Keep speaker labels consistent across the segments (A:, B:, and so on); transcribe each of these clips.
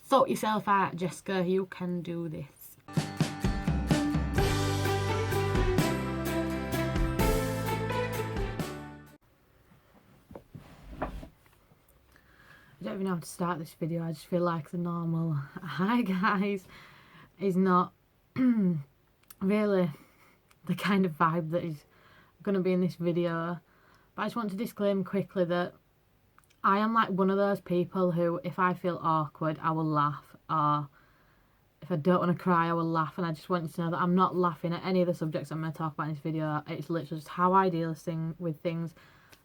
A: Sort yourself out, Jessica. You can do this. I don't even know how to start this video. I just feel like the normal hi guys is not really the kind of vibe that is going to be in this video. But I just want to disclaim quickly that I am like one of those people who, if I feel awkward, I will laugh, or if I don't want to cry, I will laugh. And I just want you to know that I'm not laughing at any of the subjects I'm going to talk about in this video. It's literally just how I deal with things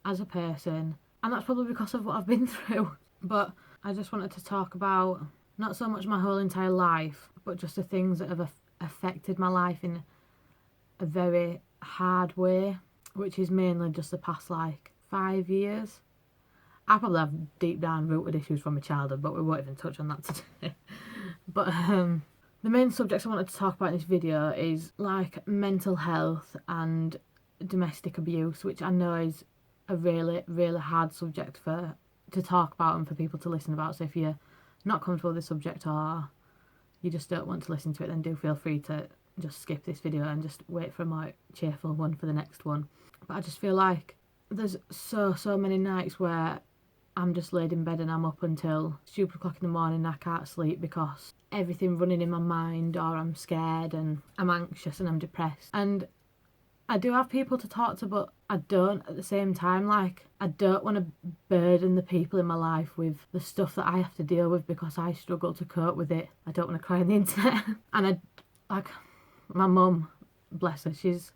A: as a person, and that's probably because of what I've been through. But I just wanted to talk about not so much my whole entire life, but just the things that have affected my life in a very hard way, which is mainly just the past like 5 years. I probably have deep down rooted issues from my childhood, but we won't even touch on that today. But the main subjects I wanted to talk about in this video is like mental health and domestic abuse, which I know is a really, really hard subject to talk about and for people to listen about. So if you're not comfortable with the subject, or you just don't want to listen to it, then do feel free to just skip this video and just wait for a more cheerful one for the next one. But I just feel like there's so many nights where I'm just laid in bed and I'm up until stupid o'clock in the morning and I can't sleep because everything running in my mind, or I'm scared and I'm anxious and I'm depressed. And I do have people to talk to, but I don't at the same time. Like, I don't want to burden the people in my life with the stuff that I have to deal with because I struggle to cope with it. I don't want to cry on the internet. And my mum, bless her, she's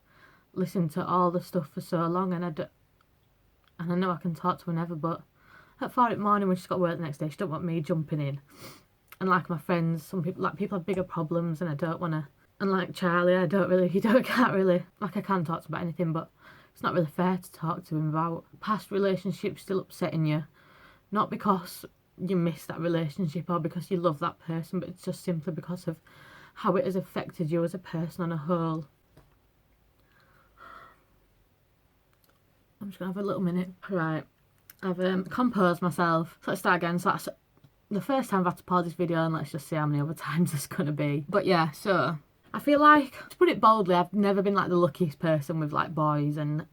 A: listened to all the stuff for so long, and I know I can talk to her whenever, but at 4 in the morning when she's got work the next day, she don't want me jumping in. And like my friends, some people have bigger problems, and I don't want to. And like Charlie, I can't really, like I can talk to him about anything, but it's not really fair to talk to him about past relationships still upsetting you. Not because you miss that relationship or because you love that person, but it's just simply because of how it has affected you as a person on a whole. I'm just going to have a little minute. Right, I've composed myself. So let's start again. So that's the first time I've had to pause this video, and let's just see how many other times it's going to be. But yeah, so I feel like, to put it boldly, I've never been like the luckiest person with like boys and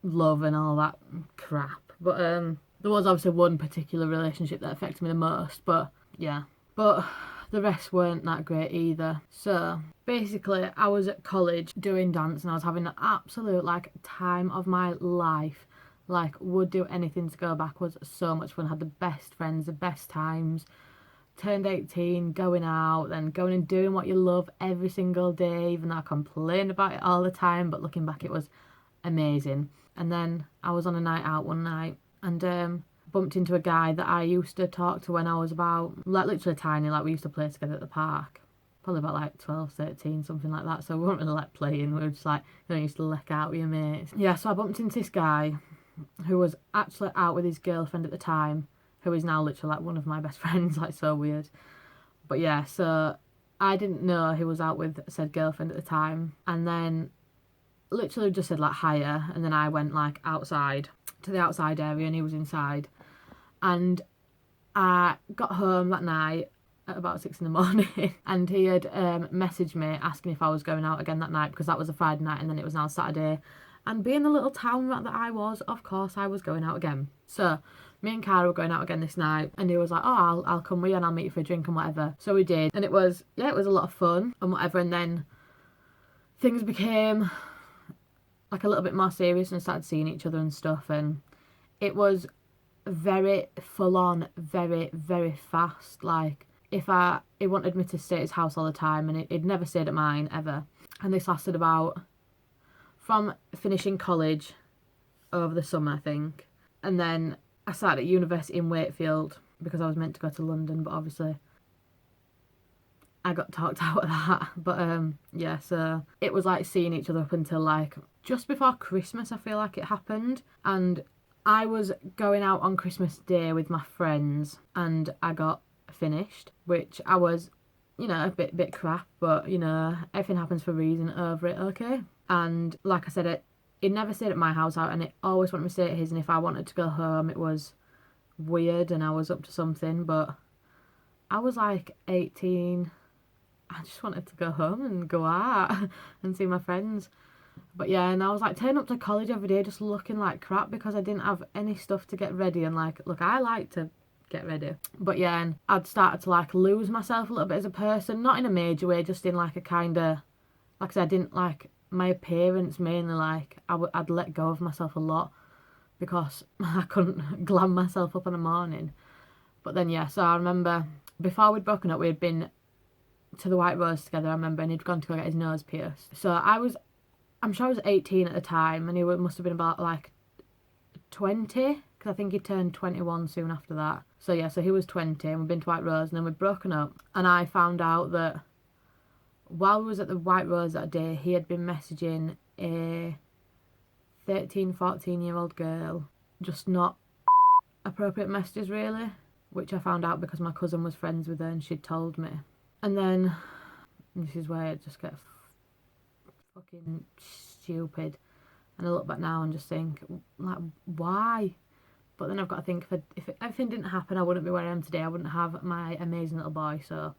A: love and all that crap. But there was obviously one particular relationship that affected me the most, but yeah. But the rest weren't that great either. So basically, I was at college doing dance and I was having an absolute like time of my life. Like, would do anything to go back. Was so much fun. Had the best friends, the best times. Turned 18, going out, then going and doing what you love every single day, even though I complained about it all the time, but looking back it was amazing. And then I was on a night out one night and bumped into a guy that I used to talk to when I was about, like, literally tiny. Like, we used to play together at the park, probably about like 12, 13, something like that. So we weren't really like playing, we were just like, you know, used to lick out with your mates. Yeah, so I bumped into this guy who was actually out with his girlfriend at the time, who is now literally like one of my best friends. Like, so weird. But yeah, so I didn't know he was out with said girlfriend at the time, and then literally just said like hiya, and then I went like outside to the outside area and he was inside. And I got home that night at about 6 in the morning and he had messaged me asking if I was going out again that night, because that was a Friday night and then it was now Saturday. And being the little town rat that I was, of course I was going out again. So me and Cara were going out again this night, and he was like, oh, I'll come with you and I'll meet you for a drink and whatever. So we did, and it was a lot of fun and whatever. And then things became like a little bit more serious and started seeing each other and stuff, and it was very full on, very, very fast. Like, he wanted me to stay at his house all the time, and he'd never stayed at mine ever. And this lasted about from finishing college over the summer, I think, and then I started at university in Wakefield because I was meant to go to London, but obviously I got talked out of that. But yeah, so it was like seeing each other up until like just before Christmas, I feel like it happened. And I was going out on Christmas Day with my friends and I got finished, which I was, you know, a bit crap, but you know, everything happens for a reason, over it, okay? And like I said, he never stayed at my house out, and it always wanted me to stay at his, and if I wanted to go home it was weird and I was up to something. But I was like 18. I just wanted to go home and go out and see my friends. But yeah, and I was like turning up to college every day just looking like crap because I didn't have any stuff to get ready. And like, look, I like to get ready. But yeah, and I'd started to like lose myself a little bit as a person. Not in a major way, just in like a kind of, like I said, I didn't like my appearance mainly. Like I'd let go of myself a lot because I couldn't glam myself up in the morning. But then yeah, so I remember before we'd broken up, we had been to the White Rose together, I remember, and he'd gone to go get his nose pierced. So I'm sure I was 18 at the time, and he must have been about like 20, because I think he turned 21 soon after that. So yeah, so he was 20, and we'd been to White Rose, and then we'd broken up, and I found out that while we was at the White Rose that day, he had been messaging a 13, 14-year-old girl, just not appropriate messages really, which I found out because my cousin was friends with her and she'd told me. And then, this is where it just gets fucking stupid. And I look back now and just think, like, why? But then I've got to think, if everything didn't happen, I wouldn't be where I am today. I wouldn't have my amazing little boy. So,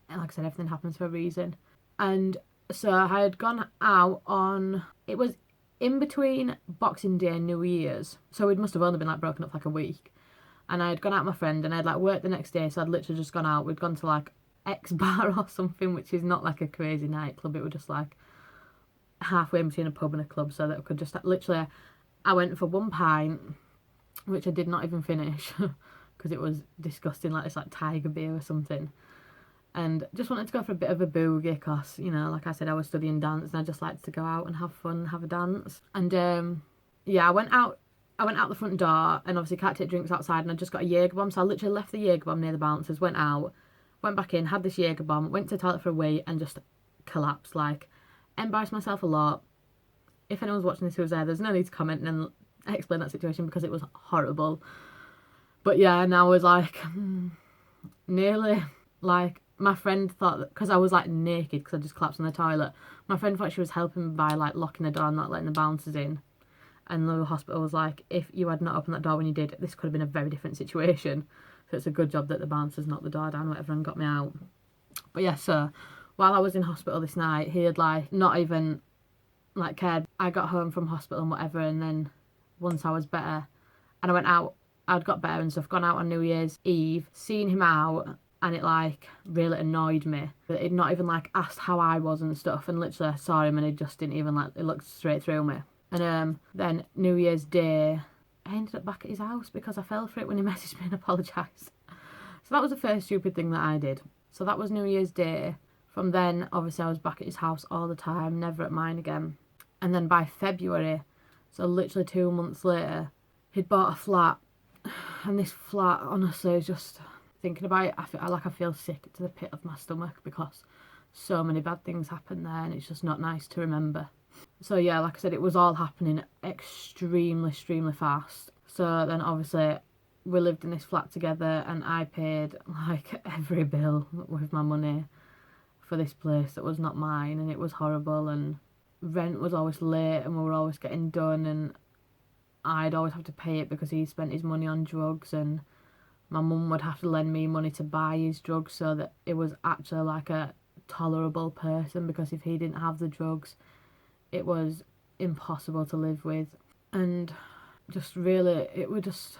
A: like I said, everything happens for a reason. And so I had gone out on, it was in between Boxing Day and New Year's. So it must have only been like broken up for like a week. And I had gone out with my friend and I'd like worked the next day. So I'd literally just gone out. We'd gone to like X bar or something, which is not like a crazy nightclub. It was just like halfway in between a pub and a club, so that I could just literally, I went for 1 pint, which I did not even finish because it was disgusting, like it's like tiger beer or something, and just wanted to go for a bit of a boogie because, you know, like I said, I was studying dance and I just liked to go out and have fun and have a dance. And yeah, I went out the front door, and obviously can't take drinks outside, and I just got a Jaeger bomb, so I literally left the Jaeger bomb near the bouncers, went out, went back in, had this Jaeger bomb, went to the toilet for a wee, and just collapsed. Like, embarrassed myself a lot. If anyone's watching this who was there, there's no need to comment and explain that situation because it was horrible. But yeah, and I was like, nearly, like, my friend thought that, because I was like naked because I just collapsed in the toilet, my friend thought she was helping me by like locking the door and not letting the bouncers in. And the hospital was like, if you had not opened that door when you did, this could have been a very different situation. So it's a good job that the bouncers knocked the door down or whatever and got me out. But yeah, so while I was in hospital this night, he had like not even like cared. I got home from hospital and whatever, and then once I was better and I went out, I'd got better and stuff, gone out on New Year's Eve, seen him out, and it like really annoyed me that he'd not even like asked how I was and stuff, and literally I saw him and he just didn't even like, it looked straight through me. And then New Year's Day, I ended up back at his house because I fell for it when he messaged me and apologised. So that was the first stupid thing that I did. So that was New Year's Day. From then, obviously, I was back at his house all the time, never at mine again. And then by February, so literally 2 months later, he'd bought a flat. And this flat, honestly, is just thinking about it, I feel sick to the pit of my stomach because so many bad things happened there and it's just not nice to remember. So yeah, like I said, it was all happening extremely fast. So then obviously we lived in this flat together and I paid like every bill with my money for this place that was not mine, and it was horrible, and rent was always late and we were always getting done, and I'd always have to pay it because he spent his money on drugs, and my mum would have to lend me money to buy his drugs so that it was actually like a tolerable person, because if he didn't have the drugs it was impossible to live with. And just really, it was just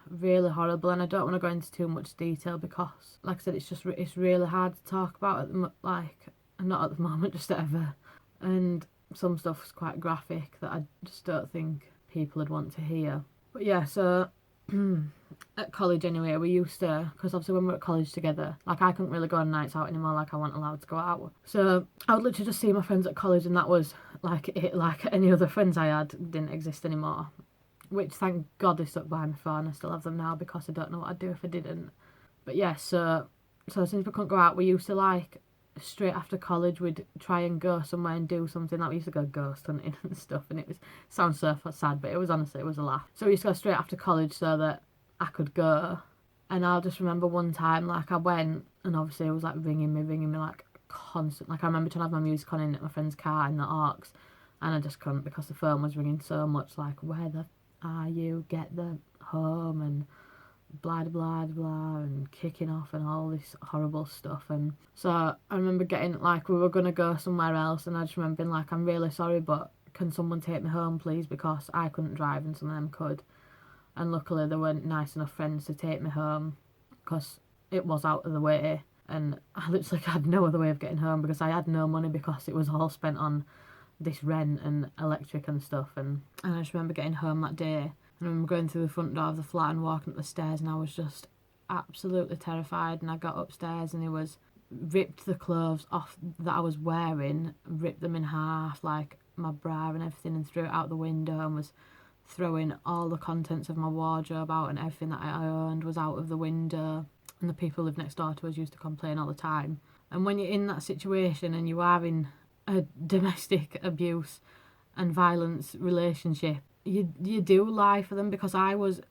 A: really horrible, and I don't want to go into too much detail because, like I said, it's really hard to talk about at the not at the moment, just ever. And some stuff's quite graphic that I just don't think people would want to hear. But yeah, so at college anyway, we used to, because obviously when we were at college together, like I couldn't really go on nights out anymore, like I wasn't allowed to go out. So I would literally just see my friends at college, and that was like it. Like any other friends I had didn't exist anymore. Which, thank God, they stuck by me for, and I still have them now because I don't know what I'd do if I didn't. But yeah, so since we couldn't go out, we used to like, straight after college, we'd try and go somewhere and do something. Like we used to go ghost hunting and stuff, and it sounds so sad, but it was honestly, it was a laugh. So we used to go straight after college so that I could go. And I'll just remember one time, like I went, and obviously it was like ringing me like constant. Like I remember trying to have my music on in at my friend's car in the Arcs, and I just couldn't because the phone was ringing so much, like, where the are you, get the home, and blah blah blah and kicking off and all this horrible stuff. And so I remember getting, like, we were gonna go somewhere else, and I just remember being like, I'm really sorry, but can someone take me home please, because I couldn't drive and some of them could. And luckily there weren't nice enough friends to take me home because it was out of the way, and I literally had no other way of getting home because I had no money because it was all spent on this rent and electric and stuff. And I just remember getting home that day, and I remember going through the front door of the flat and walking up the stairs, and I was just absolutely terrified. And I got upstairs and he was ripped the clothes off that I was wearing, ripped them in half, like my bra and everything, and threw it out the window, and was throwing all the contents of my wardrobe out, and everything that I owned was out of the window. And the people who lived next door to us used to complain all the time. And when you're in that situation and you are in a domestic abuse and violence relationship, you do lie for them, because I was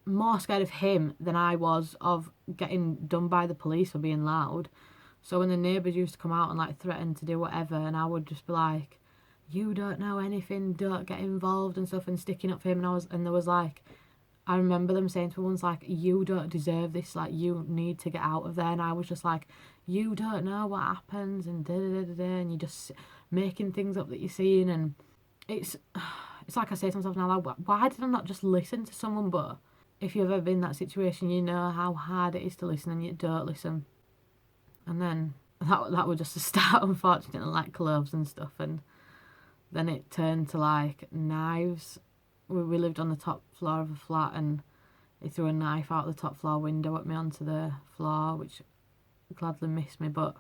A: more scared of him than I was of getting done by the police for being loud. So when the neighbours used to come out and like threaten to do whatever, and I would just be like, you don't know anything, don't get involved and stuff, and sticking up for him. And there was like, I remember them saying to ones like, you don't deserve this, like you need to get out of there. And I was just like, you don't know what happens, and da da da da, and you're just making things up that you're seeing. And it's like I say to myself now, like, why did I not just listen to someone? But if you've ever been in that situation, you know how hard it is to listen, and you don't listen. And then that was just a start, unfortunately, like COLLABS and stuff. And then it turned to like knives. We lived on the top floor of a flat, and he threw a knife out the top floor window at me onto the floor, which gladly missed me, but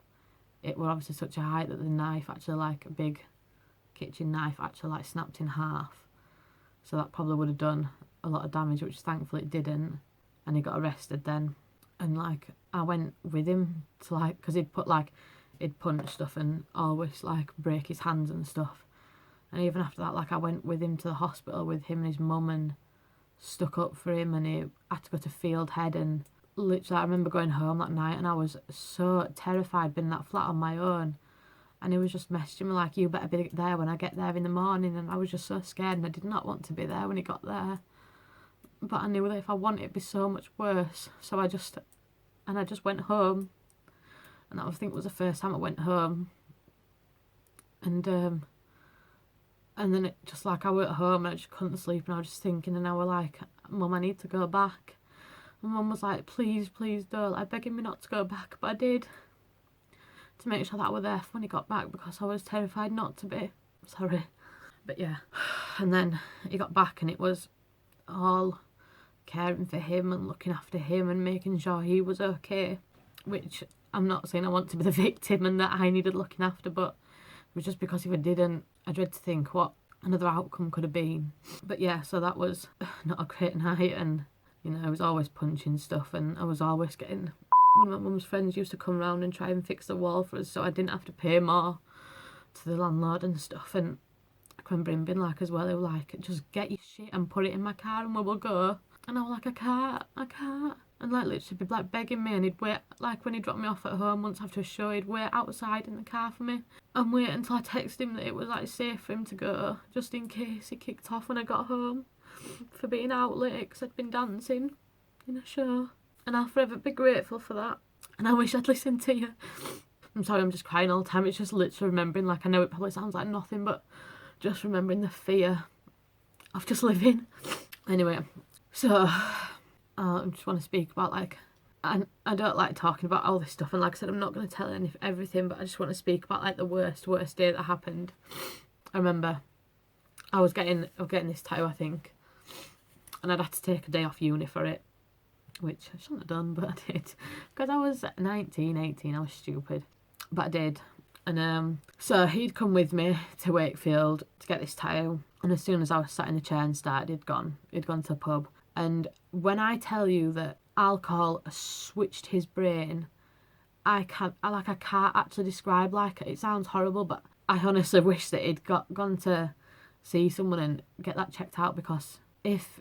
A: it was obviously such a height that the knife actually, like a big kitchen knife, actually like snapped in half. So that probably would have done a lot of damage, which thankfully it didn't. And he got arrested then. And like I went with him to like, because he'd punch stuff and always like break his hands and stuff. And even after that, like I went with him to the hospital with him and his mum, and stuck up for him, and he had to go to Field Head. And literally I remember going home that night and I was so terrified being in that flat on my own. And he was just messaging me like, you better be there when I get there in the morning. And I was just so scared, and I did not want to be there when he got there. But I knew that if I wanted, it'd be so much worse. So I just went home. And that, I think, was the first time I went home. And then it just like, I went home and I just couldn't sleep, and I was just thinking, and I was like, Mum, I need to go back. And Mum was like, please don't, like begging me not to go back. But I did, to make sure that I was there when he got back, because I was terrified not to be. Sorry. But yeah. And then he got back, and it was all caring for him and looking after him and making sure he was okay, which I'm not saying I want to be the victim and that I needed looking after, but it was just because if I didn't, I dread to think what another outcome could have been. But yeah, so that was not a great night. And you know, I was always punching stuff, and I was always getting, one of my mum's friends used to come round and try and fix the wall for us so I didn't have to pay more to the landlord and stuff. And I remember him being like, as well, they were like, just get your shit and put it in my car and we will go. And I was like, I can't. And like literally be like begging me, and he'd wait, like when he dropped me off at home once after a show, he'd wait outside in the car for me and wait until I texted him that it was like safe for him to go, just in case he kicked off when I got home for being out late, because I'd been dancing in a show. And I'll forever be grateful for that. And I wish I'd listened to you. I'm sorry, I'm just crying all the time. It's just literally remembering, like, I know it probably sounds like nothing, but just remembering the fear of just living. Anyway, so I just want to speak about, like, I don't like talking about all this stuff, and like I said, I'm not going to tell everything, but I just want to speak about like the worst day that happened. I remember I was getting this tattoo, I think, and I'd had to take a day off uni for it, which I shouldn't have done, but I did, because I was 19, 18, I was stupid, but I did. And so he'd come with me to Wakefield to get this tattoo, and as soon as I was sat in the chair and started, he'd gone to a pub. And when I tell you that alcohol switched his brain, I can't actually describe, like, it sounds horrible, but I honestly wish that he'd gone to see someone and get that checked out, because if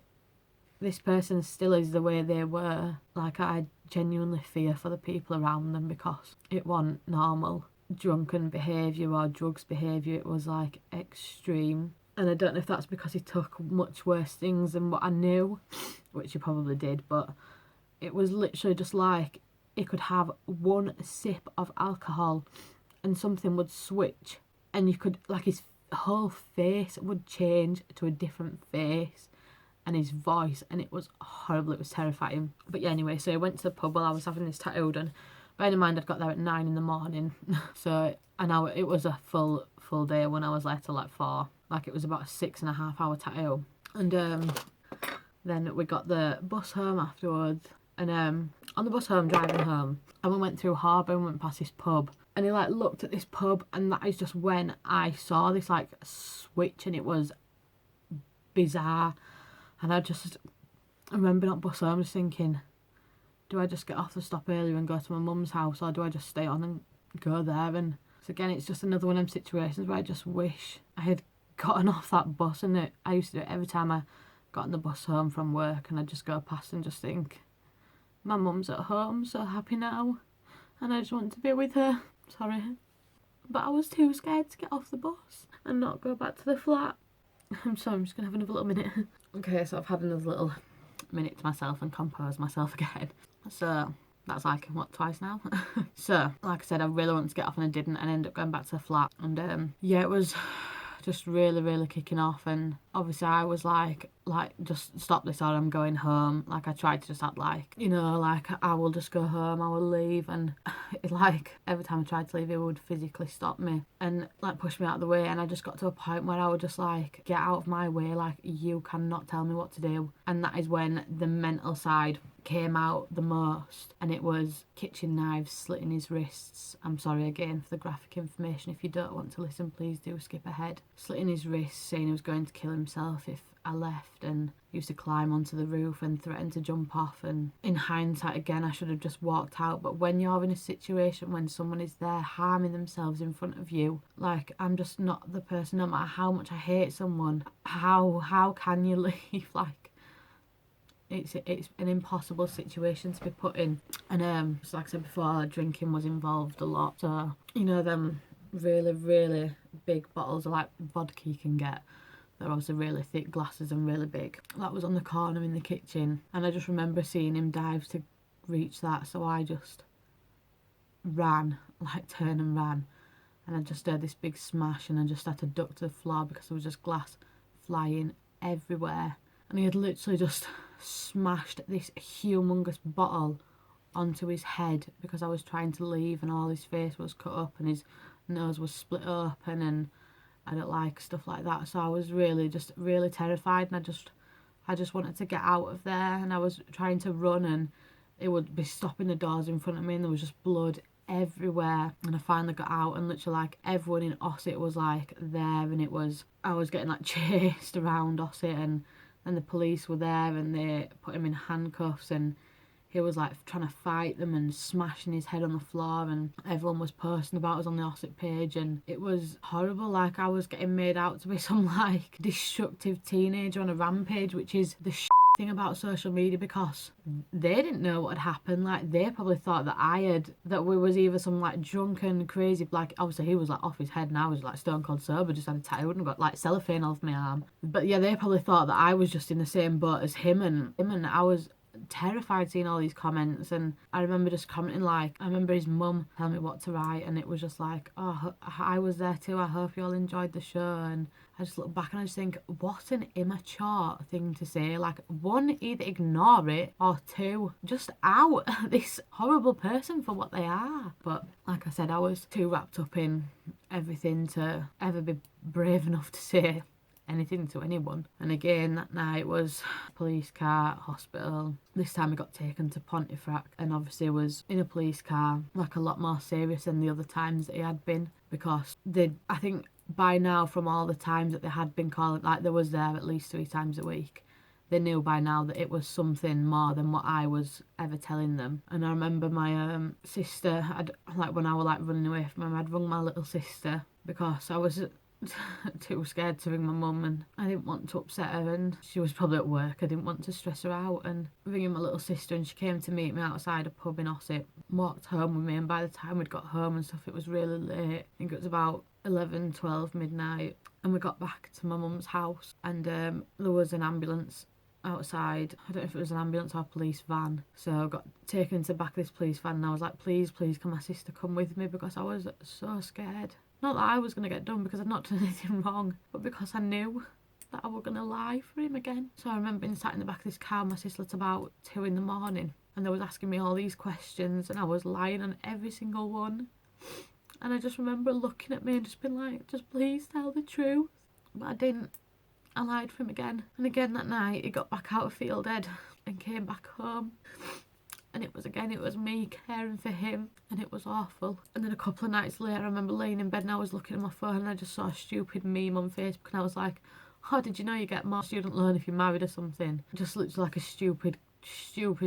A: this person still is the way they were, like, I genuinely fear for the people around them, because it wasn't normal drunken behaviour or drugs behaviour, it was like extreme. And I don't know if that's because he took much worse things than what I knew, which he probably did, but it was literally just like he could have one sip of alcohol and something would switch, and you could, like, his whole face would change to a different face, and his voice, and it was horrible. It was terrifying. But yeah, anyway, so I went to the pub while I was having this tattoo done. Bearing in mind I'd got there at 9 in the morning, so it was a full day when I was there till like 4. Like, it was about a 6.5 hour tattoo. And then we got the bus home afterwards, and on the bus home, driving home, and we went through Harbour and went past this pub, and he like looked at this pub, and that is just when I saw this like switch, and it was bizarre. And I remember not bus home just thinking, do I just get off the stop earlier and go to my mum's house, or do I just stay on and go there? And so again, it's just another one of them situations where I just wish I had gotten off that bus. And I used to do it every time I got on the bus home from work, and I'd just go past and just think, my mum's at home, so happy now, and I just want to be with her. Sorry, but I was too scared to get off the bus and not go back to the flat. I'm sorry, I'm just gonna have another little minute. Okay, so I've had another little minute to myself and compose myself again. So that's like, what, twice now? So like I said, I really wanted to get off and I didn't, and I ended up going back to the flat. And yeah, it was just really kicking off. And obviously I was like just stop this or I'm going home. Like, I tried to just act like, you know, like I will just go home, I will leave. And like every time I tried to leave, he would physically stop me and like push me out of the way. And I just got to a point where I would just like, get out of my way, like, you cannot tell me what to do. And that is when the mental side came out the most, and it was kitchen knives slitting his wrists. I'm sorry again for the graphic information. If you don't want to listen, please do skip ahead. Slitting his wrists, saying he was going to kill himself if I left, and he used to climb onto the roof and threaten to jump off. And in hindsight, again, I should have just walked out. But when you're in a situation when someone is there harming themselves in front of you, like, I'm just not the person. No matter how much I hate someone, how can you leave? Like, it's an impossible situation to be put in. And so like I said before, drinking was involved a lot. So, you know, them really big bottles of like vodka you can get, they're obviously really thick glasses and really big. That was on the corner in the kitchen, and I just remember seeing him dive to reach that, so I just ran, like turned and ran, and I just heard this big smash, and I just had to duck to the floor because there was just glass flying everywhere. And he had literally just smashed this humongous bottle onto his head because I was trying to leave, and all his face was cut up and his nose was split open, and I don't like stuff like that. So I was really terrified, and I just wanted to get out of there, and I was trying to run, and it would be stopping the doors in front of me, and there was just blood everywhere. And I finally got out, and literally like everyone in Ossett was like there, and I was getting like chased around Ossett, and the police were there, and they put him in handcuffs, and he was like trying to fight them and smashing his head on the floor, and everyone was posting about us on the Ossett page, and it was horrible. Like, I was getting made out to be some like destructive teenager on a rampage, which is the thing about social media, because they didn't know what had happened. Like, they probably thought that we was either some like drunken crazy, like obviously he was like off his head and I was like stone cold sober, just had a tattoo and got like cellophane off my arm. But yeah, they probably thought that I was just in the same boat as him, and I was terrified seeing all these comments. And I remember just commenting, like, I remember his mum telling me what to write, and it was just like, oh, I was there too, I hope you all enjoyed the show. And I just look back and I just think, what an immature thing to say. Like, one, either ignore it, or two, just out this horrible person for what they are. But like I said, I was too wrapped up in everything to ever be brave enough to say anything to anyone. And again, that night was police car, hospital. This time he got taken to Pontefract, and obviously was in a police car, like a lot more serious than the other times that he had been, because I think by now, from all the times that they had been calling, like they was there at least 3 times a week, they knew by now that it was something more than what I was ever telling them. And I remember my sister, when I was like running away from him, I'd rung my little sister because I was too scared to ring my mum, and I didn't want to upset her, and she was probably at work. I didn't want to stress her out, and ringing my little sister, and she came to meet me outside a pub in Ossett, walked home with me, and by the time we'd got home and stuff, it was really late. I think it was about 11, 12 midnight, and we got back to my mum's house, and there was an ambulance outside. I don't know if it was an ambulance or a police van. So I got taken to the back of this police van and I was like, please, please, can my sister come with me? Because I was so scared. Not that I was going to get done because I'd not done anything wrong, but because I knew that I was going to lie for him again. So I remember being sat in the back of this car with my sister at about 2 in the morning, and they was asking me all these questions and I was lying on every single one. And I just remember looking at me and just being like, just please tell the truth. But I didn't. I lied for him again. And again that night he got back out of field ed and came back home. And it was me caring for him, and it was awful. And then a couple of nights later I remember laying in bed and I was looking at my phone and I just saw a stupid meme on Facebook and I was like, oh, did you know you get more student loan if you're married or something? Just looked like a stupid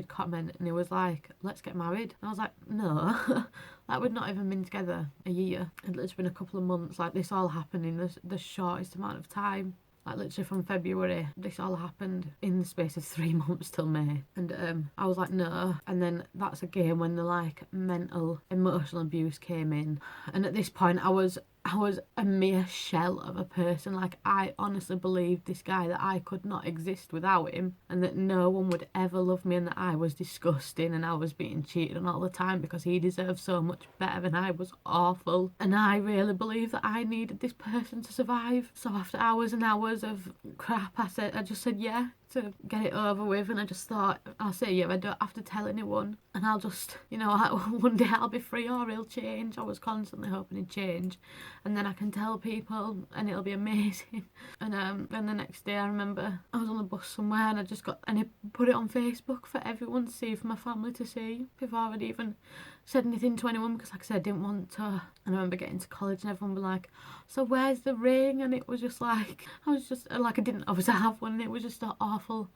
A: comment, and it was like, let's get married. And I was like, no. Like, we'd not even been together a year. It's been a couple of months. Like, this all happened in the shortest amount of time. Like, literally from February, this all happened in the space of 3 months till May. And I was like, no. And then that's again when the, like, mental, emotional abuse came in. And at this point, I was a mere shell of a person. Like, I honestly believed this guy that I could not exist without him, and that no one would ever love me, and that I was disgusting and I was being cheated on all the time because he deserved so much better and I was awful. And I really believed that I needed this person to survive. So after hours and hours of crap, I just said yeah to get it over with, and I just thought, I'll say yeah, I don't have to tell anyone, and I'll just, you know, one day I'll be free or he'll change. I was constantly hoping he'd change, and then I can tell people and it'll be amazing. And then the next day I remember I was on the bus somewhere and I put it on Facebook for everyone to see, for my family to see, before I'd even said anything to anyone, because like I said, I didn't want to. And I remember getting to college and everyone was like, so where's the ring? And it was just like, I didn't obviously have one, and it was just an awful,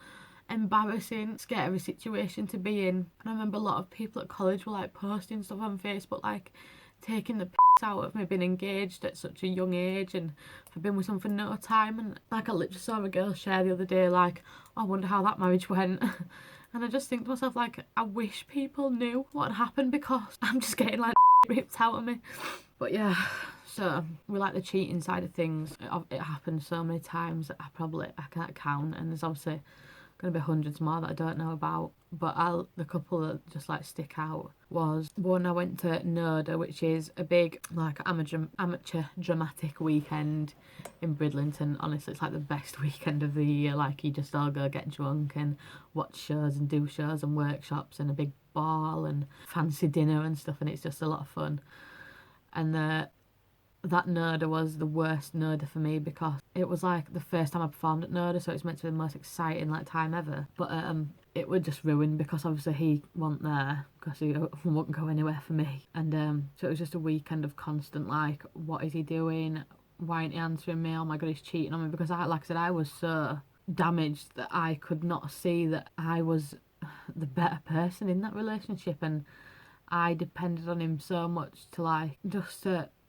A: embarrassing, scary situation to be in. And I remember a lot of people at college were like posting stuff on Facebook, like taking the piss out of me being engaged at such a young age and for being with someone for no time. And like, I literally saw a girl share the other day, like, I wonder how that marriage went. And I just think to myself, like, I wish people knew what had happened, because I'm just getting like ripped out of me. But yeah, so we like the cheating side of things. It happened so many times that I can't count, and there's obviously going to be hundreds more that I don't know about. But the couple that just like stick out was one, I went to NODA, which is a big like amateur dramatic weekend in Bridlington. Honestly, it's like the best weekend of the year. Like, you just all go get drunk and watch shows and do shows and workshops and a big ball and fancy dinner and stuff, and it's just a lot of fun. And that NODA was the worst NODA for me, because it was like the first time I performed at NODA, so it's meant to be the most exciting like time ever. But it would just ruin, because obviously he wasn't there, because he wouldn't go anywhere for me. And so it was just a weekend of constant like, what is he doing? Why ain't he answering me? Oh my god, he's cheating on me. Because like I said, I was so damaged that I could not see that I was the better person in that relationship, and I depended on him so much to like just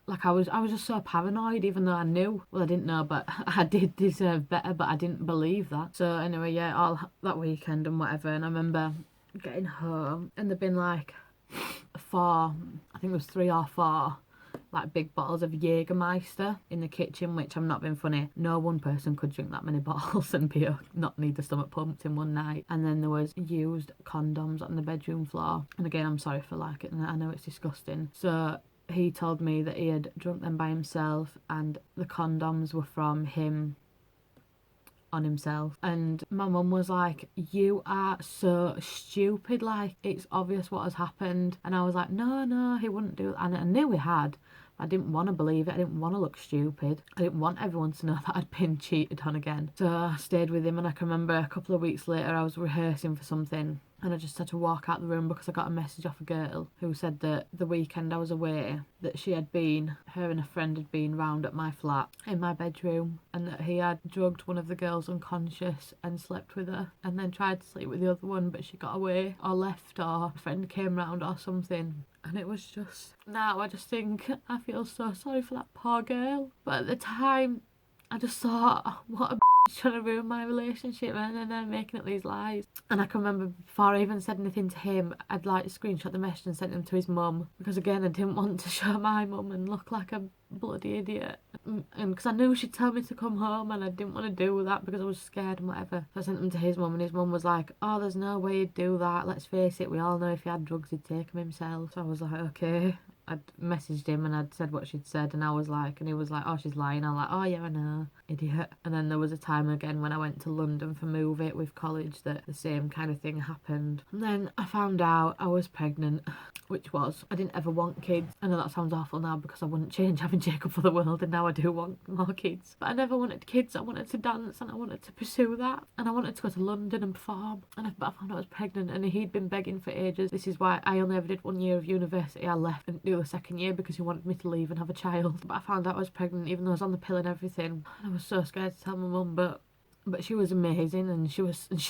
A: like I was just so paranoid, even though I knew, well, I didn't know, but I did deserve better, but I didn't believe that. So anyway, yeah, all that weekend and whatever, and I remember getting home and there'd been like I think it was 3 or 4 like big bottles of Jägermeister in the kitchen, which, I'm not being funny, no one person could drink that many bottles and not need the stomach pumped in one night. And then there was used condoms on the bedroom floor, and again, I'm sorry for like it, and I know it's disgusting. So he told me that he had drunk them by himself, and the condoms were from him on himself. And my mum was like, you are so stupid, like, it's obvious what has happened. And I was like, no, he wouldn't do it. And I knew he had. I didn't want to believe it. I didn't want to look stupid. I didn't want everyone to know that I'd been cheated on again. So I stayed with him, and I can remember a couple of weeks later I was rehearsing for something, and I just had to walk out the room because I got a message off a girl who said that the weekend I was away, that her and a friend had been round at my flat in my bedroom, and that he had drugged one of the girls unconscious and slept with her, and then tried to sleep with the other one, but she got away or left, or a friend came round or something. And it was just, now I just think I feel so sorry for that poor girl. But at the time, I just thought, what a bitch, trying to ruin my relationship and then making up these lies. And I can remember before I even said anything to him, I'd like screenshot the message and sent them to his mum, because again, I didn't want to show my mum and look like a bloody idiot. and because I knew she'd tell me to come home, and I didn't want to do that because I was scared and whatever. So I sent them to his mum, and his mum was like, oh, there's no way you'd do that, let's face it, we all know if he had drugs he'd take them himself. So I was like, okay. I'd messaged him and I'd said what she'd said, and I was like, and he was like, oh, she's lying. I'm like, oh yeah, I know, idiot. And then there was a time again when I went to London for Move It with college that the same kind of thing happened. And then I found out I was pregnant, which was, I didn't ever want kids. I know that sounds awful now because I wouldn't change having Jacob for the world, and now I do want more kids. But I never wanted kids. I wanted to dance and I wanted to pursue that, and I wanted to go to London and perform. But I found out I was pregnant, and he'd been begging for ages. This is why I only ever did 1 year of university. I left and do the second year because he wanted me to leave and have a child. But I found out I was pregnant even though I was on the pill and everything. And I was so scared to tell my mum, but she was amazing, and she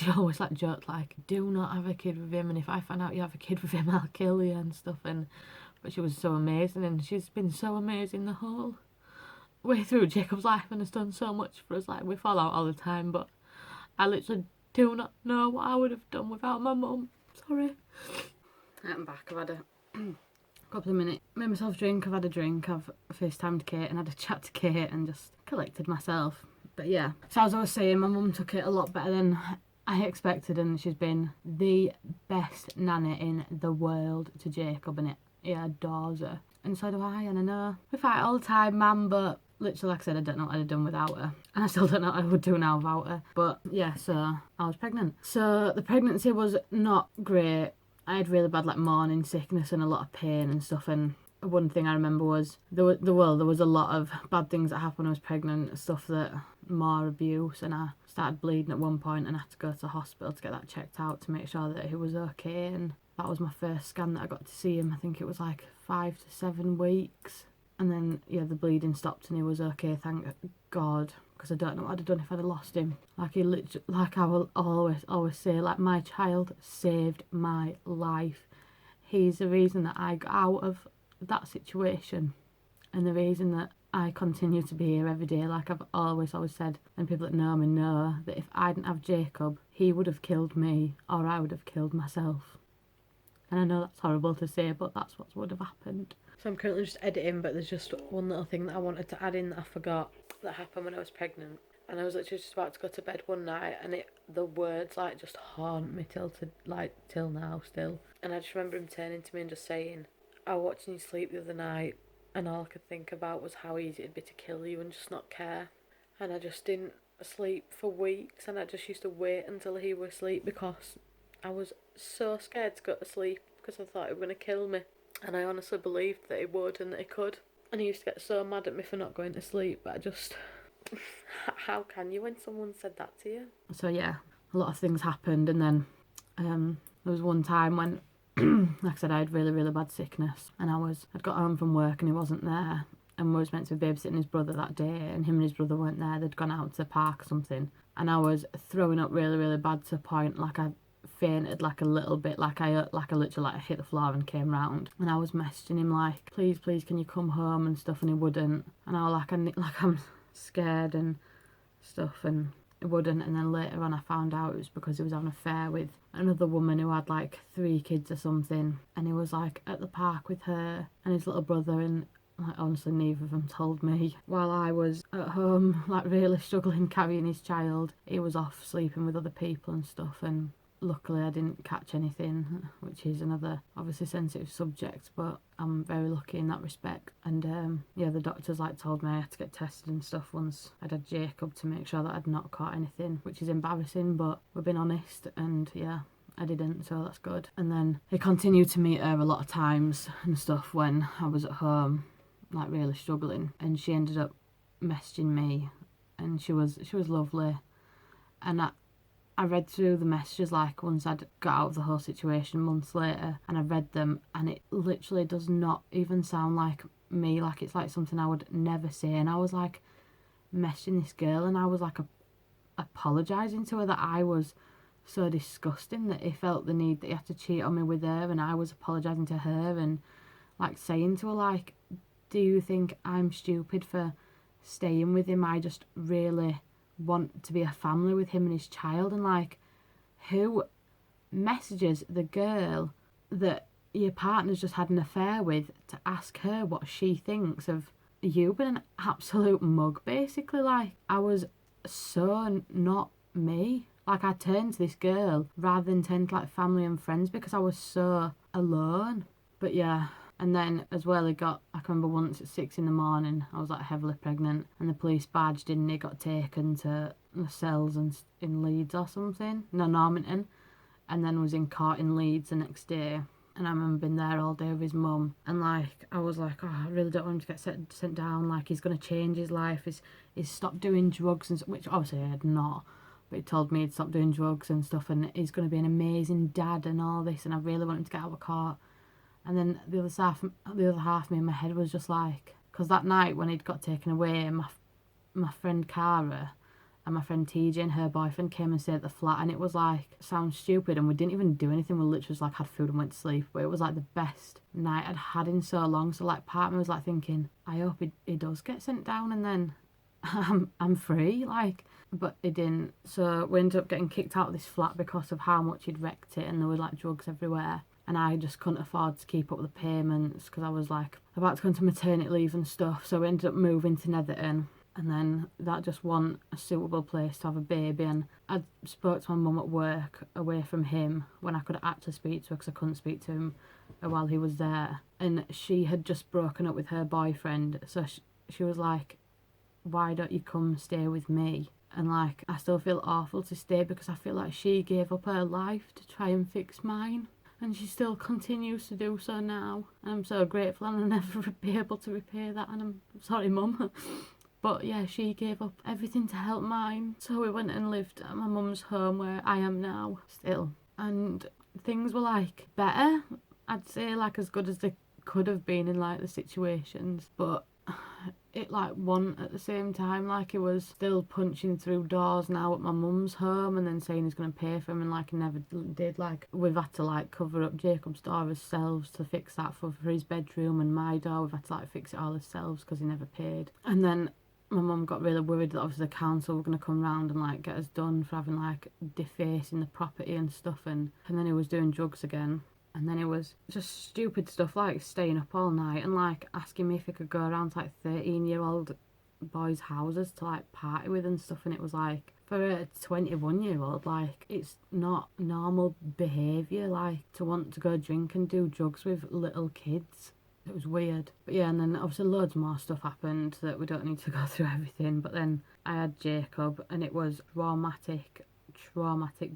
A: always like joked like, do not have a kid with him, and if I find out you have a kid with him, I'll kill you and stuff. And but she was so amazing, and she's been so amazing the whole way through Jacob's life, and has done so much for us. Like, we fall out all the time, but I literally do not know what I would have done without my mum. Sorry. I'm back. I've had a couple of minutes, made myself a drink, I've had a drink, I've FaceTimed Kate and had a chat to Kate and just collected myself. But yeah, so as I was saying, my mum took it a lot better than I expected, and she's been the best nanny in the world to Jacob, and he adores her. And so do I, and I know we fight all the time, Mum, but literally, like I said, I don't know what I'd have done without her. And I still don't know what I would do now without her. But yeah, so I was pregnant. So the pregnancy was not great. I had really bad like morning sickness and a lot of pain and stuff, and one thing I remember was there was a lot of bad things that happened when I was pregnant, stuff that more abuse, and I started bleeding at one point and I had to go to the hospital to get that checked out to make sure that he was okay. And that was my first scan that I got to see him. I think it was like 5 to 7 weeks, and then yeah, the bleeding stopped and he was okay, thank God, because I don't know what I'd have done if I'd have lost him. Like, he literally, like I will always say, like, my child saved my life. He's the reason that I got out of that situation, and the reason that I continue to be here every day. Like I've always said, and people that know me know that if I didn't have Jacob, he would have killed me, or I would have killed myself. And I know that's horrible to say, but that's what would have happened. So I'm currently just editing, but there's just one little thing that I wanted to add in that I forgot that happened when I was pregnant. And I was literally just about to go to bed one night, and the words like just haunt me till now still. And I just remember him turning to me and just saying, I was watching you sleep the other night, and all I could think about was how easy it'd be to kill you and just not care. And I just didn't sleep for weeks, and I just used to wait until he was asleep because I was so scared to go to sleep because I thought he was going to kill me. And I honestly believed that he would and that he could. And he used to get so mad at me for not going to sleep, but I just... How can you when someone said that to you? So yeah, a lot of things happened, and then there was one time when, like I said, I had really, really bad sickness, and I'd got home from work and he wasn't there, and we was meant to be babysitting his brother that day, and him and his brother weren't there. They'd gone out to the park or something, and I was throwing up really, really bad to a point, like I fainted like a little bit, like I literally hit the floor and came round, and I was messaging him like, please can you come home and stuff, and he wouldn't, and I was like I'm scared and stuff, and it wouldn't. And then later on I found out it was because he was having an affair with another woman who had like 3 kids or something, and he was like at the park with her and his little brother, and like honestly neither of them told me. While I was at home like really struggling carrying his child, he was off sleeping with other people and stuff, and luckily I didn't catch anything, which is another obviously sensitive subject, but I'm very lucky in that respect. And yeah, the doctors like told me I had to get tested and stuff once I'd had Jacob to make sure that I'd not caught anything, which is embarrassing, but we've been honest, and yeah, I didn't, so that's good. And then he continued to meet her a lot of times and stuff when I was at home, like really struggling, and she ended up messaging me, and she was lovely, and I read through the messages like once I'd got out of the whole situation months later, and I read them, and it literally does not even sound like me, like it's like something I would never say. And I was like messaging this girl, and I was like apologising to her that I was so disgusting that he felt the need that he had to cheat on me with her, and I was apologising to her and like saying to her like, do you think I'm stupid for staying with him? I just really want to be a family with him and his child. And like, who messages the girl that your partner's just had an affair with to ask her what she thinks of you been an absolute mug, basically. Like, I was so not me. Like, I turned to this girl rather than turn to, like, family and friends because I was so alone. But yeah, and then as well, I can remember once at 6 in the morning, I was, like, heavily pregnant, and the police barged in and he got taken to the cells in Leeds or something. No, Normanton. And then was in court in Leeds the next day. And I remember being there all day with his mum. And, like, I was like, oh, I really don't want him to get sent down. Like, he's going to change his life. He's stopped doing drugs, and which obviously I had not. But he told me he'd stopped doing drugs and stuff. And he's going to be an amazing dad and all this. And I really want him to get out of court. And then the other half of me in my head was just like... Because that night when he'd got taken away, my friend Cara... and my friend TJ and her boyfriend came and stayed at the flat, and it was like, sounds stupid, and we didn't even do anything. We literally just like had food and went to sleep, but it was like the best night I'd had in so long. So like part of me was like thinking, I hope he does get sent down and then I'm free, like, but he didn't. So we ended up getting kicked out of this flat because of how much he'd wrecked it, and there were like drugs everywhere. And I just couldn't afford to keep up with the payments because I was like about to go into maternity leave and stuff. So we ended up moving to Netherton. And then that just wasn't a suitable place to have a baby. And I spoke to my mum at work away from him when I could actually speak to her because I couldn't speak to him while he was there. And she had just broken up with her boyfriend. So she was like, why don't you come stay with me? And like, I still feel awful to stay because I feel like she gave up her life to try and fix mine. And she still continues to do so now. And I'm so grateful, and I'll never be able to repay that. And I'm sorry, Mum. But yeah, she gave up everything to help mine. So we went and lived at my mum's home where I am now still. And things were like better. I'd say like as good as they could have been in like the situations. But it like wasn't at the same time. Like, he was still punching through doors now at my mum's home and then saying he's going to pay for them, and like he never did. Like, we've had to like cover up Jacob's door ourselves to fix that for his bedroom, and my door we've had to like fix it all ourselves because he never paid. And then my mum got really worried that obviously the council were going to come round and like get us done for having like defacing the property and stuff, and then he was doing drugs again. And then it was just stupid stuff like staying up all night and like asking me if he could go around to like 13-year-old boys' houses to like party with and stuff. And it was like, for a 21-year-old, like, it's not normal behaviour, like, to want to go drink and do drugs with little kids. It was weird. But yeah, and then obviously loads more stuff happened that we don't need to go through everything. But then I had Jacob, and it was traumatic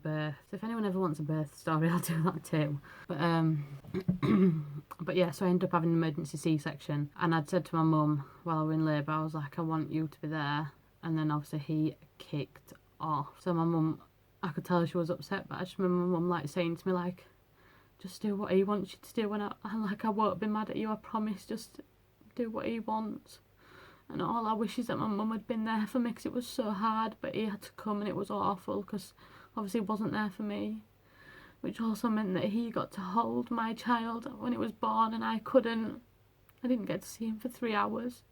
A: birth. So if anyone ever wants a birth story, I'll do that too. But but yeah, so I ended up having an emergency C-section, and I'd said to my mum while I was in labour, I was like, I want you to be there. And then obviously he kicked off. So my mum, I could tell she was upset, but I just remember my mum like saying to me like, just do what he wants you to do, and I won't be mad at you, I promise, just do what he wants. And all I wish is that my mum had been there for me, because it was so hard, but he had to come and it was awful because obviously he wasn't there for me, which also meant that he got to hold my child when it was born and I couldn't. I didn't get to see him for 3 hours,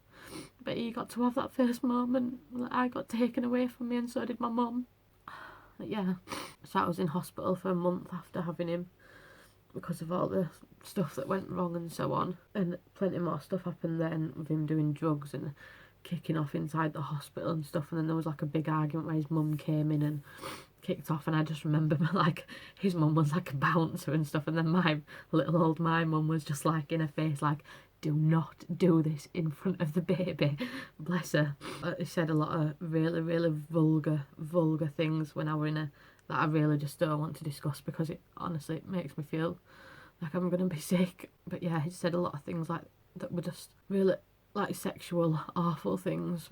A: but he got to have that first moment that I got taken away from me, and so did my mum. But yeah, so I was in hospital for a month after having him because of all the stuff that went wrong and so on. And plenty more stuff happened then with him doing drugs and kicking off inside the hospital and stuff. And then there was like a big argument where his mum came in and kicked off, and I just remember like his mum was like a bouncer and stuff, and then my mum was just like in her face like, do not do this in front of the baby. Bless her. He said a lot of really, really vulgar things when I were in a that I really just don't want to discuss because it honestly it makes me feel like I'm gonna be sick. But yeah, he said a lot of things like that were just really like sexual, awful things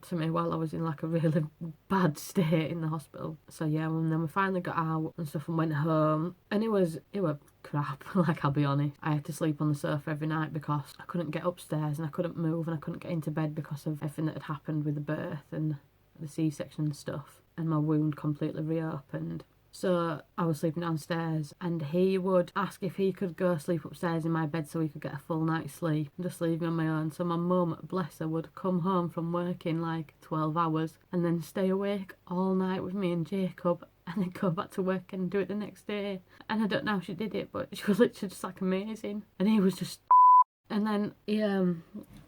A: to me while I was in like a really bad state in the hospital. So yeah, and then we finally got out and stuff and went home, and it was crap. Like, I'll be honest, I had to sleep on the sofa every night because I couldn't get upstairs and I couldn't move and I couldn't get into bed because of everything that had happened with the birth and the C-section and stuff, and my wound completely reopened. So I was sleeping downstairs, and he would ask if he could go sleep upstairs in my bed so he could get a full night's sleep and just leave me on my own. So my mum, bless her, would come home from working like 12 hours and then stay awake all night with me and Jacob, and then go back to work and do it the next day. And I don't know how she did it, but she was literally just like amazing. And he was just... And then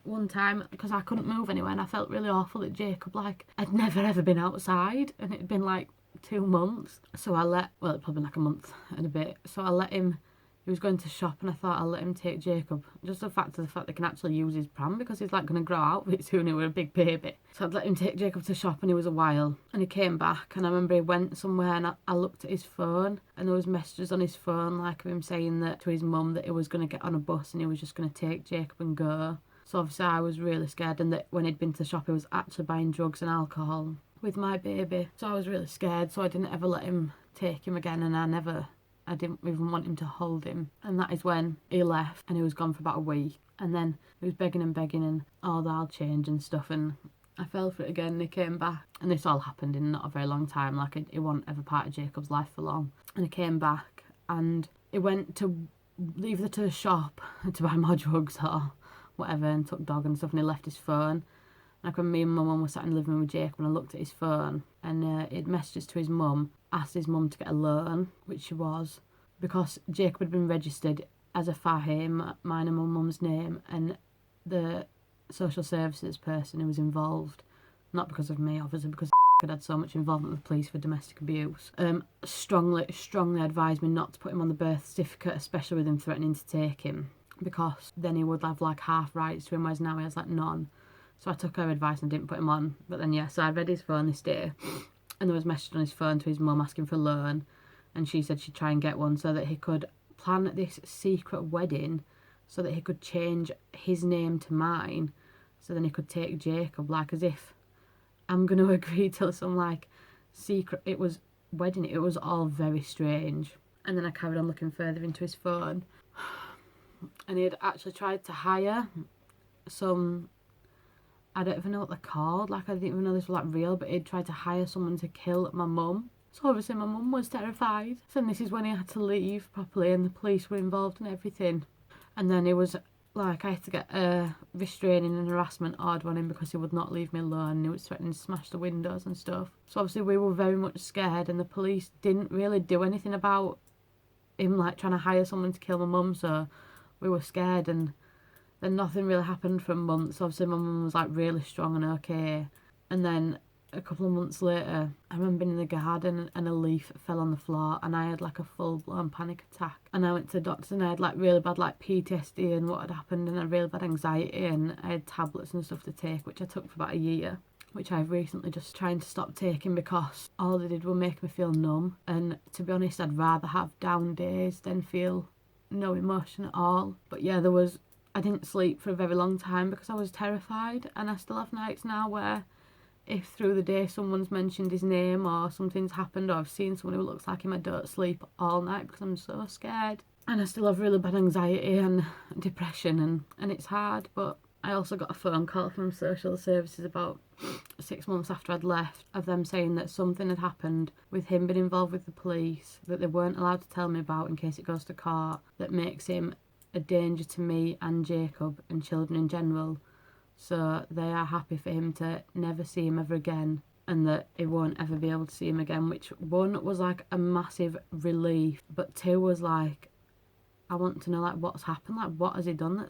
A: one time, because I couldn't move anywhere and I felt really awful that Jacob, like, had never ever been outside, and it had been like 2 months. So I let, well, it probably like a month and a bit. So I let him, he was going to shop, and I thought I'll let him take Jacob. Just the fact they can actually use his pram, because he's like going to grow out of it soon. He was a big baby. So I'd let him take Jacob to shop, and he was a while. And he came back, and I remember he went somewhere, and I looked at his phone, and there was messages on his phone, like of him saying that to his mum that he was going to get on a bus and he was just going to take Jacob and go. So obviously I was really scared, and that when he'd been to the shop he was actually buying drugs and alcohol with my baby. So I was really scared, so I didn't ever let him take him again, and I didn't even want him to hold him. And that is when he left, and he was gone for about a week. And then he was begging and oh, I'll change and stuff, and I fell for it again, and he came back. And this all happened in not a very long time, like it wasn't ever part of Jacob's life for long. And he came back, and he went to either to the shop to buy more drugs or whatever, and took dog and stuff, and he left his phone. Like when me and my mum were sat in the living room with Jacob, and I looked at his phone, and it messages to his mum, asked his mum to get a loan, which she was, because Jacob had been registered as a Fahim, mine and my mum's name, and the social services person who was involved, not because of me, obviously, because had so much involvement with the police for domestic abuse, strongly advised me not to put him on the birth certificate, especially with him threatening to take him, because then he would have like half rights to him, whereas now he has like none. So I took her advice and didn't put him on. But then, yeah, so I read his phone this day, and there was a message on his phone to his mum asking for a loan, and she said she'd try and get one so that he could plan this secret wedding, so that he could change his name to mine, so then he could take Jacob, like as if I'm going to agree to some like secret, it was wedding, it was all very strange. And then I carried on looking further into his phone, and he had actually tried to hire some, I don't even know what they're called, like I didn't even know this was like real, but he'd tried to hire someone to kill my mum. So obviously my mum was terrified. So this is when he had to leave properly, and the police were involved in everything. And then it was like I had to get a restraining and harassment order on him because he would not leave me alone, and he was threatening to smash the windows and stuff. So obviously we were very much scared, and the police didn't really do anything about him like trying to hire someone to kill my mum, so we were scared. And then nothing really happened for months. Obviously my mum was like really strong and okay, and then a couple of months later I remember being in the garden and a leaf fell on the floor, and I had like a full-blown panic attack, and I went to the doctor, and I had like really bad like PTSD and what had happened, and I had really bad anxiety, and I had tablets and stuff to take, which I took for about a year, which I've recently just trying to stop taking because all they did was make me feel numb. And to be honest, I'd rather have down days than feel no emotion at all. But yeah, I didn't sleep for a very long time because I was terrified, and I still have nights now where if through the day someone's mentioned his name or something's happened or I've seen someone who looks like him, I don't sleep all night because I'm so scared. And I still have really bad anxiety and depression, and it's hard. But I also got a phone call from social services about 6 months after I'd left, of them saying that something had happened with him being involved with the police that they weren't allowed to tell me about in case it goes to court, that makes him a danger to me and Jacob and children in general. So they are happy for him to never see him ever again, and that he won't ever be able to see him again, which one was like a massive relief, but two was like, I want to know like what's happened, like what has he done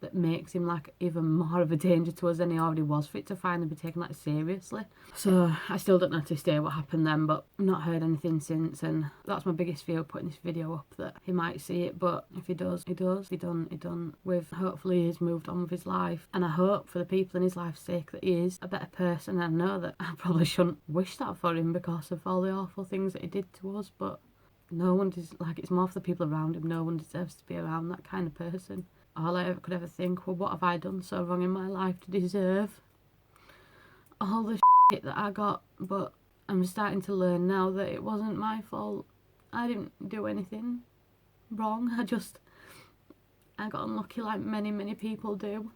A: that makes him like even more of a danger to us than he already was, for it to finally be taken like seriously. So I still don't know to this day what happened then, but I've not heard anything since, and that's my biggest fear putting this video up, that he might see it. But if he does, he done with, hopefully he's moved on with his life, and I hope for the people in his life's sake that he is a better person. And I know that I probably shouldn't wish that for him because of all the awful things that he did to us, but no one it's more for the people around him. No one deserves to be around that kind of person. All I could ever think, well, what have I done so wrong in my life to deserve all the shit that I got? But I'm starting to learn now that it wasn't my fault. I didn't do anything wrong. I got unlucky like many people do.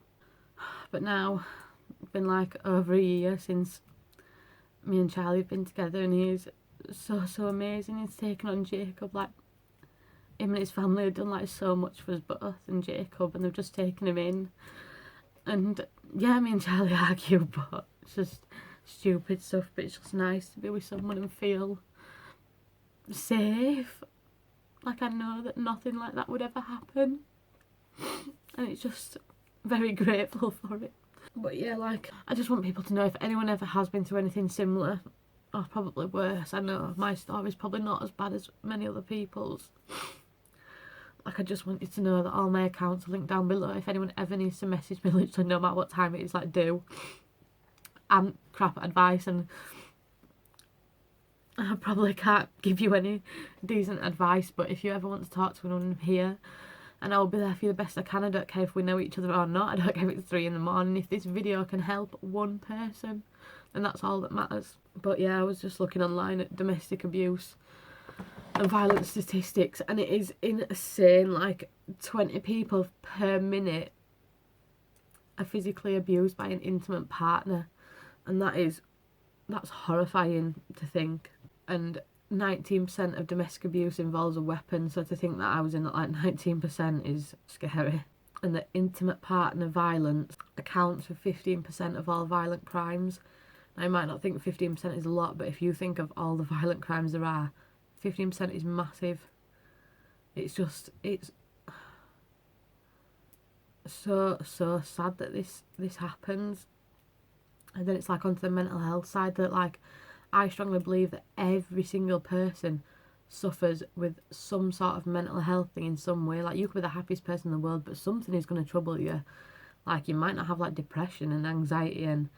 A: But now, it's been like over a year since me and Charlie have been together, and he's so amazing. He's taken on Jacob, like him and his family have done like so much for us both and Jacob, and they've just taken him in. And yeah, me and Charlie argue, but it's just stupid stuff, but it's just nice to be with someone and feel safe, like I know that nothing like that would ever happen. And it's just very grateful for it. But yeah, like, I just want people to know if anyone ever has been through anything similar, or probably worse. I know my story's probably not as bad as many other people's. Like, I just want you to know that all my accounts are linked down below. If anyone ever needs to message me, literally no matter what time it is, like, do. I'm crap at advice, and I probably can't give you any decent advice, but if you ever want to talk to anyone, I'm here. And I'll be there for you the best I can. I don't care if we know each other or not. I don't care if it's 3 in the morning. If this video can help one person, then that's all that matters. But yeah, I was just looking online at domestic abuse and violence statistics, and it is insane. Like, 20 people per minute are physically abused by an intimate partner, and that's horrifying to think. And 19% of domestic abuse involves a weapon, so to think that I was in at like 19% is scary. And that intimate partner violence accounts for 15% of all violent crimes. Now, you might not think 15% is a lot, but if you think of all the violent crimes there are, 15% is massive. It's so sad that this happens. And then it's like onto the mental health side, that like, I strongly believe that every single person suffers with some sort of mental health thing in some way. Like, you could be the happiest person in the world, but something is going to trouble you. Like, you might not have like depression and anxiety and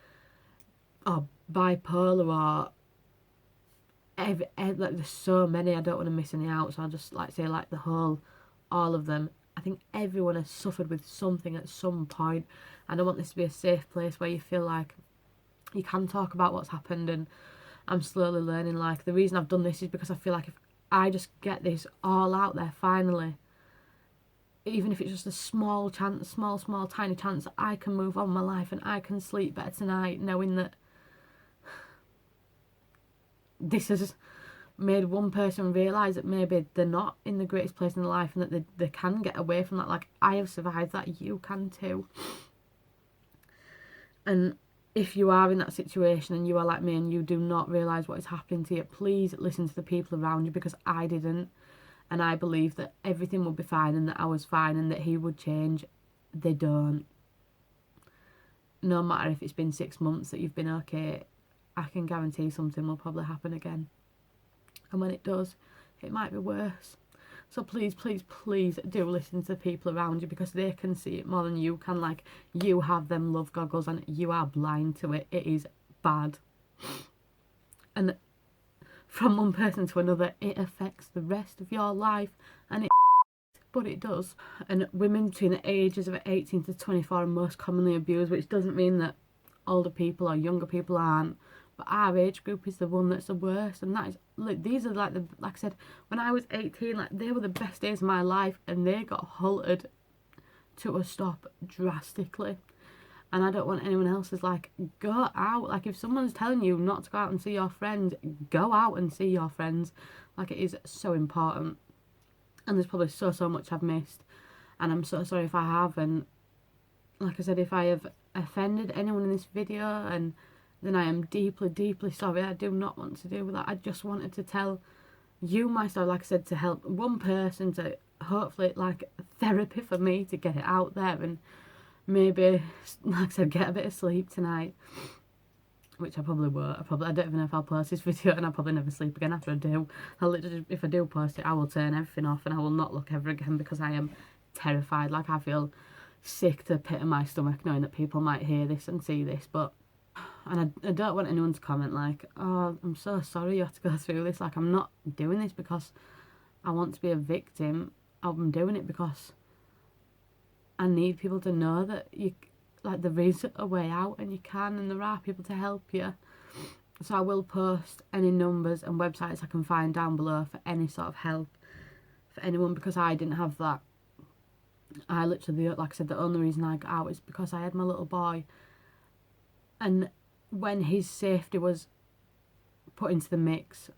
A: or bipolar or like, there's so many, I don't want to miss any out, so I'll just like say like all of them. I think everyone has suffered with something at some point, and I want this to be a safe place where you feel like you can talk about what's happened. And I'm slowly learning, like, the reason I've done this is because I feel like if I just get this all out there finally, even if it's just a small chance, small tiny chance, that I can move on with my life and I can sleep better tonight knowing that this has made one person realise that maybe they're not in the greatest place in their life and that they can get away from that. Like, I have survived that, you can too. And if you are in that situation and you are like me and you do not realise what is happening to you, please listen to the people around you, because I didn't. And I believe that everything would be fine and that I was fine and that he would change. They don't. No matter if it's been 6 months that you've been okay, I can guarantee something will probably happen again. And when it does, it might be worse. So please, please, please do listen to the people around you, because they can see it more than you can. Like, you have them love goggles and you are blind to it. It is bad. And from one person to another, it affects the rest of your life. And but it does. And women between the ages of 18 to 24 are most commonly abused, which doesn't mean that older people or younger people aren't. But our age group is the one that's the worst, and that is, like, these are like like I said, when I was 18, like, they were the best days of my life, and they got halted to a stop drastically. And I don't want anyone else's, like, go out. Like, if someone's telling you not to go out and see your friends, go out and see your friends. Like, it is so important. And there's probably so much I've missed, and I'm so sorry if I have. And like I said, if I have offended anyone in this video, and then I am deeply, deeply sorry. I do not want to do that. I just wanted to tell you my story, like I said, to help one person, to hopefully, like, therapy for me to get it out there, and maybe, like I said, get a bit of sleep tonight, which I probably won't. I don't even know if I'll post this video, and I'll probably never sleep again after I do. I'll literally, if I do post it, I will turn everything off and I will not look ever again, because I am terrified. Like, I feel sick to the pit of my stomach knowing that people might hear this and see this. But and I don't want anyone to comment like, oh, I'm so sorry you have to go through this. Like, I'm not doing this because I want to be a victim. I'm doing it because I need people to know that there is a way out, and you can, and there are people to help you. So I will post any numbers and websites I can find down below for any sort of help for anyone, because I didn't have that. I literally, like I said, the only reason I got out is because I had my little boy, and when his safety was put into the mix,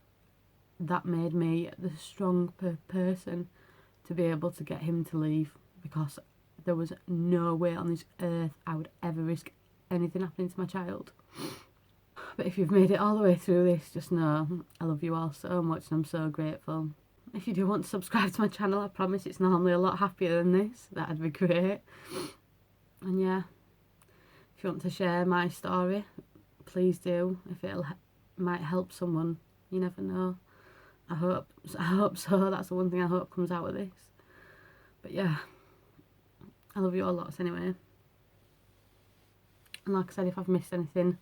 A: that made me the strong person to be able to get him to leave, because there was no way on this earth I would ever risk anything happening to my child. But if you've made it all the way through this, just know I love you all so much, and I'm so grateful. If you do want to subscribe to my channel, I promise it's normally a lot happier than this. That'd be great. And yeah. If you want to share my story, please do. If it might help someone, you never know. I hope so. That's the one thing I hope comes out of this. But yeah, I love you all lots anyway. And like I said, if I've missed anything,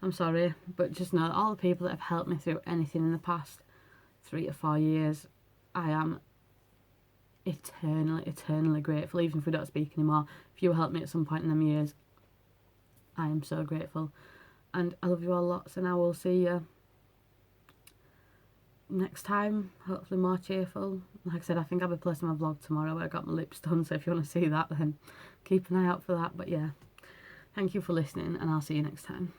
A: I'm sorry. But just know that all the people that have helped me through anything in the past 3 to 4 years, I am eternally grateful. Even if we don't speak anymore, if you helped me at some point in them years, I am so grateful. And I love you all lots, and I will see you next time, hopefully more cheerful. Like I said, I think I'll be posting my vlog tomorrow where I got my lips done, so if you want to see that, then keep an eye out for that. But yeah, thank you for listening, and I'll see you next time.